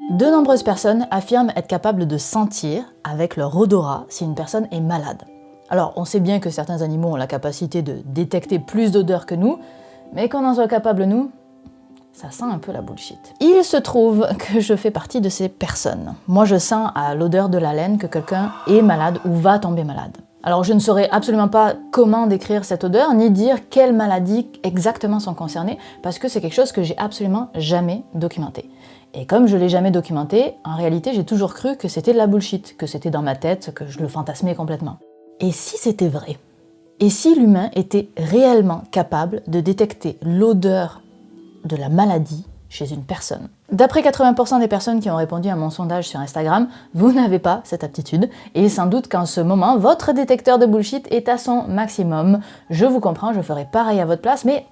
De nombreuses personnes affirment être capables de sentir, avec leur odorat, si une personne est malade. Alors, on sait bien que certains animaux ont la capacité de détecter plus d'odeurs que nous, mais qu'on en soit capable nous, ça sent un peu la bullshit. Il se trouve que je fais partie de ces personnes. Moi, je sens à l'odeur de la laine que quelqu'un est malade ou va tomber malade. Alors, je ne saurais absolument pas comment décrire cette odeur, ni dire quelles maladies exactement sont concernées, parce que c'est quelque chose que j'ai absolument jamais documenté. Et comme je ne l'ai jamais documenté, en réalité, j'ai toujours cru que c'était de la bullshit, que c'était dans ma tête, que je le fantasmais complètement. Et si c'était vrai? Et si l'humain était réellement capable de détecter l'odeur de la maladie chez une personne? D'après 80% des personnes qui ont répondu à mon sondage sur Instagram, vous n'avez pas cette aptitude, et sans doute qu'en ce moment, votre détecteur de bullshit est à son maximum. Je vous comprends, je ferai pareil à votre place, mais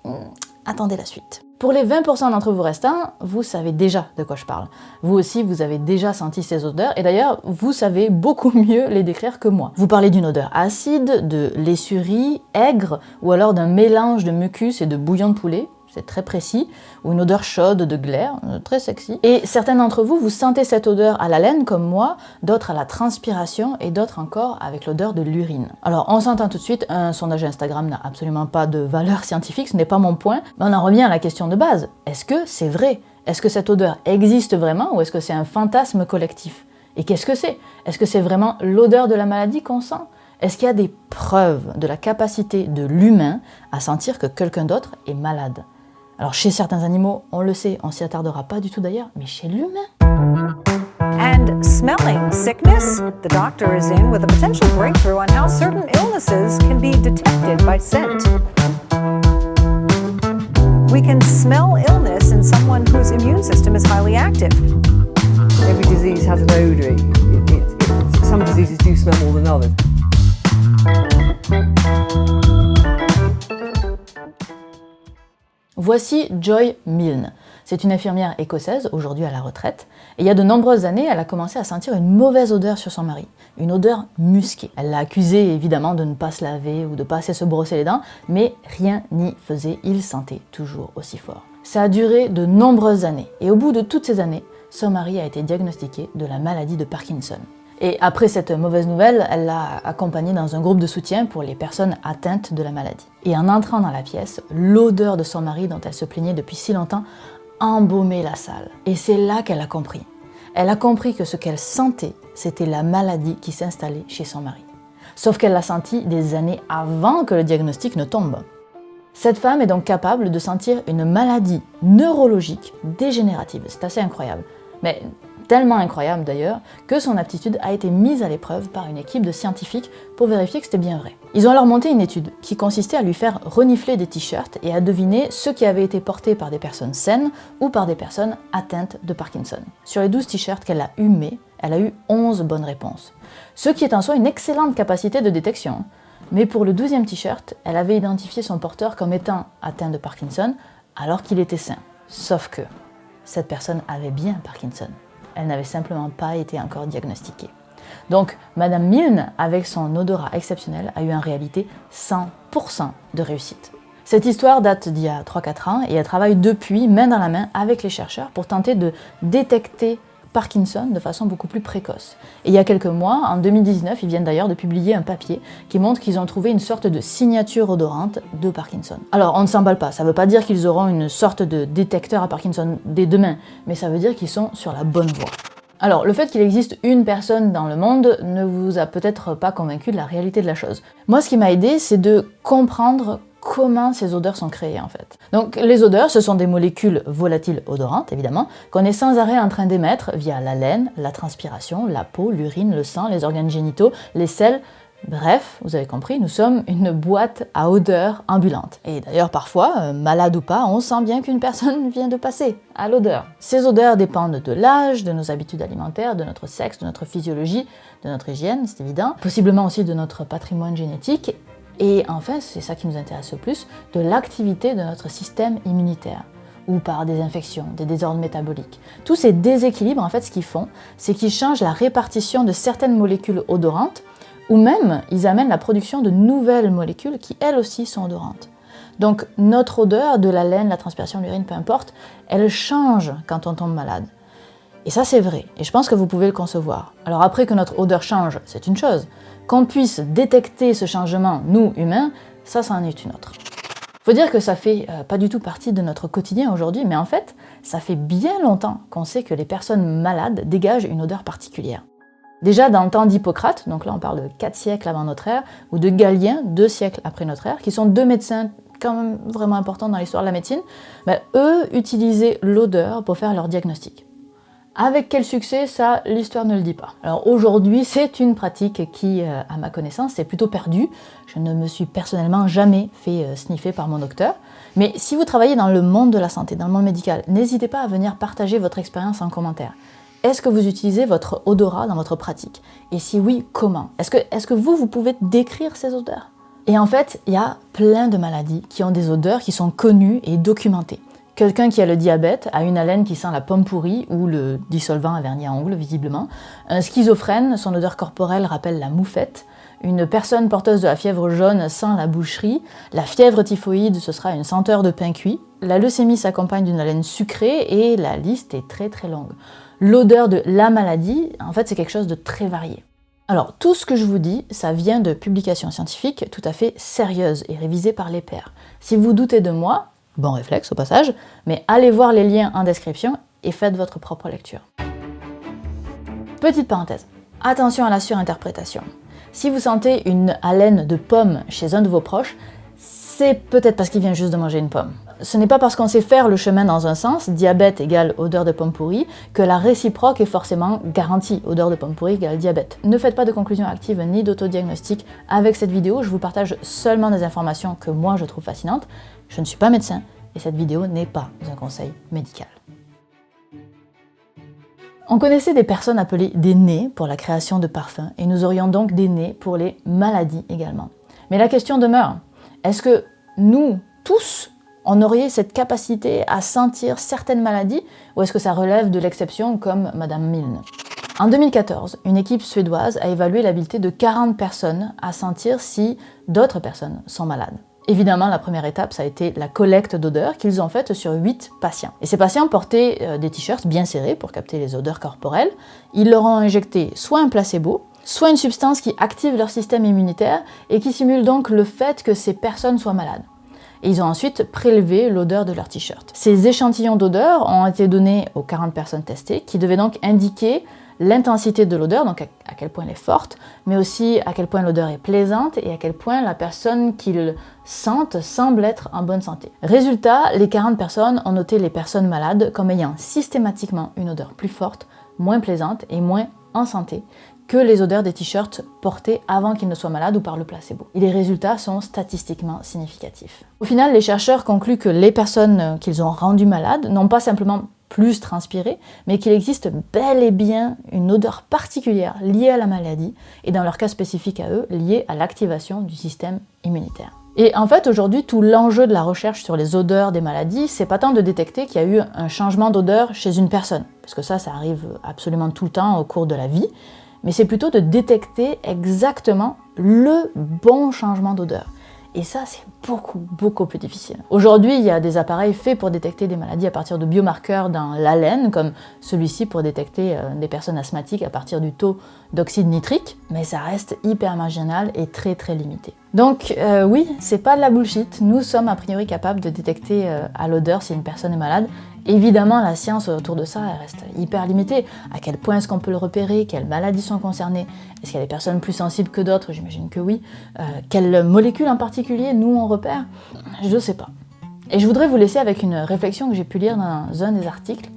attendez la suite. Pour les 20% d'entre vous restants, vous savez déjà de quoi je parle. Vous aussi, vous avez déjà senti ces odeurs, et d'ailleurs, vous savez beaucoup mieux les décrire que moi. Vous parlez d'une odeur acide, de laissurie, aigre, ou alors d'un mélange de mucus et de bouillon de poulet, c'est très précis, ou une odeur chaude de glaire, très sexy. Et certains d'entre vous, vous sentez cette odeur à la laine comme moi, d'autres à la transpiration et d'autres encore avec l'odeur de l'urine. Alors on s'entend tout de suite, un sondage Instagram n'a absolument pas de valeur scientifique, ce n'est pas mon point, mais on en revient à la question de base. Est-ce que c'est vrai? Est-ce que cette odeur existe vraiment ou est-ce que c'est un fantasme collectif? Et qu'est-ce que c'est? Est-ce que c'est vraiment l'odeur de la maladie qu'on sent? Est-ce qu'il y a des preuves de la capacité de l'humain à sentir que quelqu'un d'autre est malade? Alors chez certains animaux, on le sait, on s'y attardera pas du tout d'ailleurs, mais chez l'humain. And smelling sickness, the doctor is in with a potential breakthrough on how certain illnesses can be detected by scent. We can smell illness in someone whose immune system is highly active. Every disease has an odour. Some diseases do smell more than others. Voici Joy Milne. C'est une infirmière écossaise, aujourd'hui à la retraite, et il y a de nombreuses années, elle a commencé à sentir une mauvaise odeur sur son mari, une odeur musquée. Elle l'a accusé évidemment de ne pas se laver ou de pas assez se brosser les dents, mais rien n'y faisait, il sentait toujours aussi fort. Ça a duré de nombreuses années, et au bout de toutes ces années, son mari a été diagnostiqué de la maladie de Parkinson. Et après cette mauvaise nouvelle, elle l'a accompagné dans un groupe de soutien pour les personnes atteintes de la maladie. Et en entrant dans la pièce, l'odeur de son mari dont elle se plaignait depuis si longtemps embaumait la salle. Et c'est là qu'elle a compris. Elle a compris que ce qu'elle sentait, c'était la maladie qui s'installait chez son mari. Sauf qu'elle l'a senti des années avant que le diagnostic ne tombe. Cette femme est donc capable de sentir une maladie neurologique dégénérative. C'est assez incroyable. Mais tellement incroyable d'ailleurs, que son aptitude a été mise à l'épreuve par une équipe de scientifiques pour vérifier que c'était bien vrai. Ils ont alors monté une étude qui consistait à lui faire renifler des t-shirts et à deviner ceux qui avaient été portés par des personnes saines ou par des personnes atteintes de Parkinson. Sur les 12 t-shirts qu'elle a humés, elle a eu 11 bonnes réponses. Ce qui est en soi une excellente capacité de détection. Mais pour le 12e t-shirt, elle avait identifié son porteur comme étant atteint de Parkinson alors qu'il était sain. Sauf que cette personne avait bien Parkinson. Elle n'avait simplement pas été encore diagnostiquée. Donc, Madame Milne, avec son odorat exceptionnel, a eu en réalité 100% de réussite. Cette histoire date d'il y a 3-4 ans et elle travaille depuis, main dans la main, avec les chercheurs pour tenter de détecter Parkinson de façon beaucoup plus précoce. Et il y a quelques mois, en 2019, ils viennent d'ailleurs de publier un papier qui montre qu'ils ont trouvé une sorte de signature odorante de Parkinson. Alors, on ne s'emballe pas, ça ne veut pas dire qu'ils auront une sorte de détecteur à Parkinson dès demain, mais ça veut dire qu'ils sont sur la bonne voie. Alors, le fait qu'il existe une personne dans le monde ne vous a peut-être pas convaincu de la réalité de la chose. Moi, ce qui m'a aidé, c'est de comprendre comment ces odeurs sont créées en fait. Donc les odeurs, ce sont des molécules volatiles odorantes, évidemment, qu'on est sans arrêt en train d'émettre via la laine, la transpiration, la peau, l'urine, le sang, les organes génitaux, les selles. Bref, vous avez compris, nous sommes une boîte à odeurs ambulante. Et d'ailleurs parfois, malade ou pas, on sent bien qu'une personne vient de passer à l'odeur. Ces odeurs dépendent de l'âge, de nos habitudes alimentaires, de notre sexe, de notre physiologie, de notre hygiène, c'est évident, possiblement aussi de notre patrimoine génétique, et enfin, c'est ça qui nous intéresse le plus, de l'activité de notre système immunitaire, ou par des infections, des désordres métaboliques. Tous ces déséquilibres, en fait, ce qu'ils font, c'est qu'ils changent la répartition de certaines molécules odorantes, ou même, ils amènent la production de nouvelles molécules qui, elles aussi, sont odorantes. Donc, notre odeur, de la laine, la transpiration, l'urine, peu importe, elle change quand on tombe malade. Et ça c'est vrai, et je pense que vous pouvez le concevoir. Alors après que notre odeur change, c'est une chose. Qu'on puisse détecter ce changement, nous, humains, ça en est une autre. Faut dire que ça fait pas du tout partie de notre quotidien aujourd'hui, mais en fait, ça fait bien longtemps qu'on sait que les personnes malades dégagent une odeur particulière. Déjà dans le temps d'Hippocrate, donc là on parle de 4 siècles avant notre ère, ou de Galien, 2 siècles après notre ère, qui sont 2 médecins quand même vraiment importants dans l'histoire de la médecine, eux utilisaient l'odeur pour faire leur diagnostic. Avec quel succès, ça, l'histoire ne le dit pas. Alors aujourd'hui, c'est une pratique qui, à ma connaissance, est plutôt perdue. Je ne me suis personnellement jamais fait sniffer par mon docteur. Mais si vous travaillez dans le monde de la santé, dans le monde médical, n'hésitez pas à venir partager votre expérience en commentaire. Est-ce que vous utilisez votre odorat dans votre pratique? Et si oui, comment? Est-ce que vous pouvez décrire ces odeurs? Et en fait, il y a plein de maladies qui ont des odeurs qui sont connues et documentées. Quelqu'un qui a le diabète a une haleine qui sent la pomme pourrie ou le dissolvant à vernis à ongles, visiblement. Un schizophrène, son odeur corporelle rappelle la moufette. Une personne porteuse de la fièvre jaune sent la boucherie. La fièvre typhoïde, ce sera une senteur de pain cuit. La leucémie s'accompagne d'une haleine sucrée et la liste est très très longue. L'odeur de la maladie, en fait, c'est quelque chose de très varié. Alors, tout ce que je vous dis, ça vient de publications scientifiques tout à fait sérieuses et révisées par les pairs. Si vous doutez de moi, bon réflexe au passage, mais allez voir les liens en description et faites votre propre lecture. Petite parenthèse, attention à la surinterprétation. Si vous sentez une haleine de pomme chez un de vos proches, c'est peut-être parce qu'il vient juste de manger une pomme. Ce n'est pas parce qu'on sait faire le chemin dans un sens, diabète égale odeur de pomme pourrie, que la réciproque est forcément garantie, odeur de pomme pourrie égale diabète. Ne faites pas de conclusion active ni d'autodiagnostic avec cette vidéo, je vous partage seulement des informations que moi je trouve fascinantes. Je ne suis pas médecin et cette vidéo n'est pas un conseil médical. On connaissait des personnes appelées des nez pour la création de parfums et nous aurions donc des nez pour les maladies également. Mais la question demeure, est-ce que nous, tous, on aurait cette capacité à sentir certaines maladies ou est-ce que ça relève de l'exception comme Madame Milne? En 2014, une équipe suédoise a évalué l'habileté de 40 personnes à sentir si d'autres personnes sont malades. Évidemment, la première étape, ça a été la collecte d'odeurs qu'ils ont faite sur 8 patients. Et ces patients portaient des t-shirts bien serrés pour capter les odeurs corporelles. Ils leur ont injecté soit un placebo, soit une substance qui active leur système immunitaire et qui simule donc le fait que ces personnes soient malades. Et ils ont ensuite prélevé l'odeur de leur t-shirt. Ces échantillons d'odeurs ont été donnés aux 40 personnes testées, qui devaient donc indiquer l'intensité de l'odeur, donc à quel point elle est forte, mais aussi à quel point l'odeur est plaisante et à quel point la personne qu'ils sentent semble être en bonne santé. Résultat, les 40 personnes ont noté les personnes malades comme ayant systématiquement une odeur plus forte, moins plaisante et moins en santé que les odeurs des t-shirts portés avant qu'ils ne soient malades ou par le placebo. Et les résultats sont statistiquement significatifs. Au final, les chercheurs concluent que les personnes qu'ils ont rendues malades n'ont pas simplement plus transpiré, mais qu'il existe bel et bien une odeur particulière liée à la maladie, et dans leur cas spécifique à eux, liée à l'activation du système immunitaire. Et en fait, aujourd'hui, tout l'enjeu de la recherche sur les odeurs des maladies, c'est pas tant de détecter qu'il y a eu un changement d'odeur chez une personne, parce que ça arrive absolument tout le temps au cours de la vie, mais c'est plutôt de détecter exactement le bon changement d'odeur. Et ça, c'est beaucoup plus difficile. Aujourd'hui, il y a des appareils faits pour détecter des maladies à partir de biomarqueurs dans l'haleine, comme celui-ci pour détecter des personnes asthmatiques à partir du taux d'oxyde nitrique, mais ça reste hyper marginal et très limité. Donc oui, c'est pas de la bullshit, nous sommes a priori capables de détecter à l'odeur si une personne est malade. Évidemment, la science autour de ça elle reste hyper limitée. À quel point est-ce qu'on peut le repérer? Quelles maladies sont concernées? Est-ce qu'il y a des personnes plus sensibles que d'autres? J'imagine que oui. Quelles molécules en particulier nous on repère? Je sais pas. Et je voudrais vous laisser avec une réflexion que j'ai pu lire dans un des articles.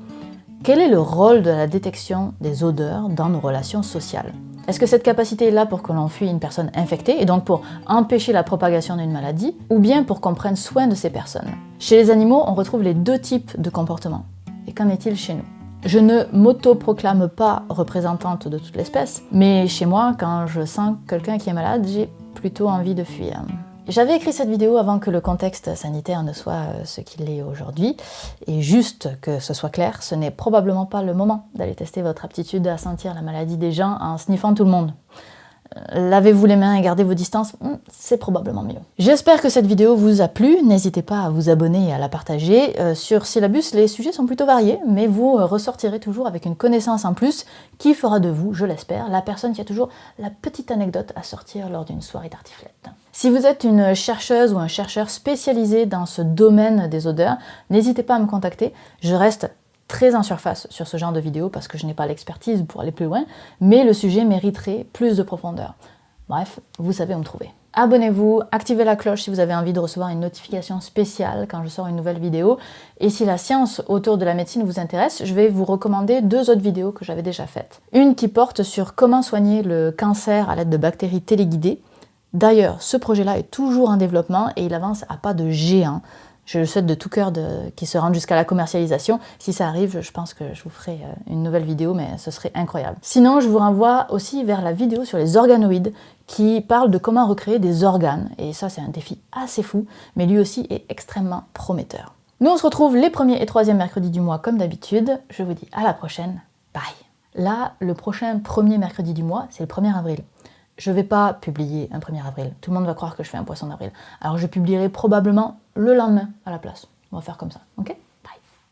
Quel est le rôle de la détection des odeurs dans nos relations sociales? Est-ce que cette capacité est là pour que l'on fuit une personne infectée et donc pour empêcher la propagation d'une maladie, ou bien pour qu'on prenne soin de ces personnes? Chez les animaux, on retrouve les deux types de comportements. Et qu'en est-il chez nous? Je ne m'auto-proclame pas représentante de toute l'espèce, mais chez moi, quand je sens quelqu'un qui est malade, j'ai plutôt envie de fuir. J'avais écrit cette vidéo avant que le contexte sanitaire ne soit ce qu'il est aujourd'hui, et juste que ce soit clair, ce n'est probablement pas le moment d'aller tester votre aptitude à sentir la maladie des gens en sniffant tout le monde. lavez-vous les mains et gardez vos distances, c'est probablement mieux. J'espère que cette vidéo vous a plu, n'hésitez pas à vous abonner et à la partager. Sur Syllabus, les sujets sont plutôt variés, mais vous ressortirez toujours avec une connaissance en plus qui fera de vous, je l'espère, la personne qui a toujours la petite anecdote à sortir lors d'une soirée tartiflette. Si vous êtes une chercheuse ou un chercheur spécialisé dans ce domaine des odeurs, n'hésitez pas à me contacter, je reste très en surface sur ce genre de vidéo parce que je n'ai pas l'expertise pour aller plus loin, mais le sujet mériterait plus de profondeur. Bref, vous savez où me trouver. Abonnez-vous, activez la cloche si vous avez envie de recevoir une notification spéciale quand je sors une nouvelle vidéo. Et si la science autour de la médecine vous intéresse, je vais vous recommander 2 autres vidéos que j'avais déjà faites. Une qui porte sur comment soigner le cancer à l'aide de bactéries téléguidées. D'ailleurs, ce projet-là est toujours en développement et il avance à pas de géant. Je le souhaite de tout cœur qu'il se rende jusqu'à la commercialisation. Si ça arrive, je pense que je vous ferai une nouvelle vidéo, mais ce serait incroyable. Sinon, je vous renvoie aussi vers la vidéo sur les organoïdes qui parle de comment recréer des organes. Et ça, c'est un défi assez fou, mais lui aussi est extrêmement prometteur. Nous, on se retrouve les 1er et 3e mercredis du mois comme d'habitude. Je vous dis à la prochaine. Bye. Là, le prochain 1er mercredi du mois, c'est le 1er avril. Je ne vais pas publier un 1er avril. Tout le monde va croire que je fais un poisson d'avril. Alors je publierai probablement le lendemain à la place. On va faire comme ça, ok ?